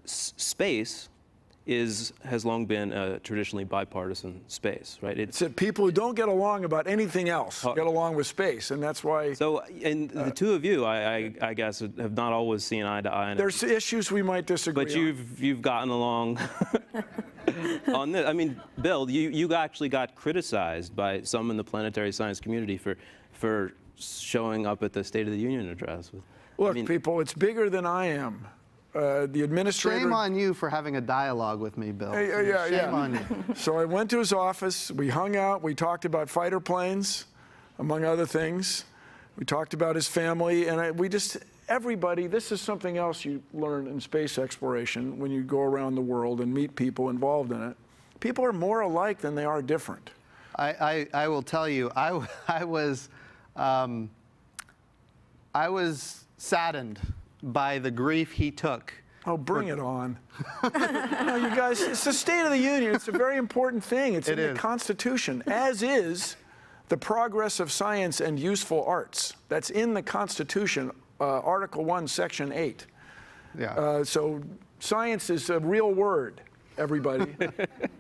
Space has long been a traditionally bipartisan space, right? It's people who don't get along about anything else get along with space, and that's why. So, and the two of you, I guess, have not always seen eye to eye. There's issues we might disagree on. But you've gotten along on this. I mean, Bill, you actually got criticized by some in the planetary science community for showing up at the State of the Union address. Look, people, it's bigger than I am. The administrator. Shame on you for having a dialogue with me, Bill. Shame on you. So I went to his office. We hung out. We talked about fighter planes, among other things. We talked about his family, and everybody. This is something else you learn in space exploration when you go around the world and meet people involved in it. People are more alike than they are different. I will tell you, I was saddened by the grief he took. Oh, bring it on. No, you guys, it's the State of the Union. It's a very important thing. It's in the Constitution, as is the progress of science and useful arts. That's in the Constitution, Article 1, Section 8. Yeah. So science is a real word, everybody.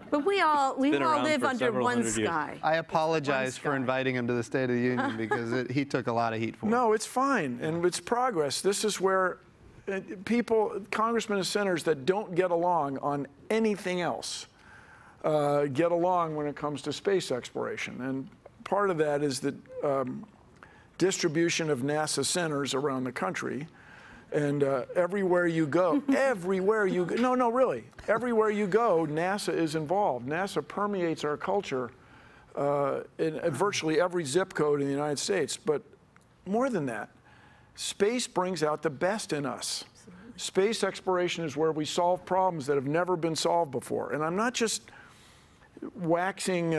But we all live under one sky. I apologize for inviting him to the State of the Union because he took a lot of heat for it. No, it's fine, and it's progress. This is where people, congressmen and senators that don't get along on anything else, get along when it comes to space exploration. And part of that is the distribution of NASA centers around the country. And everywhere you go, everywhere you go, no, really, everywhere you go, NASA is involved. NASA permeates our culture in virtually every zip code in the United States. But more than that, space brings out the best in us. Space exploration is where we solve problems that have never been solved before. And I'm not just waxing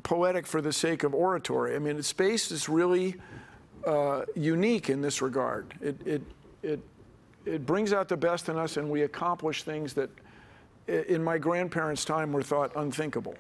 poetic for the sake of oratory. I mean, space is really unique in this regard. It brings out the best in us, and we accomplish things that in my grandparents' time were thought unthinkable.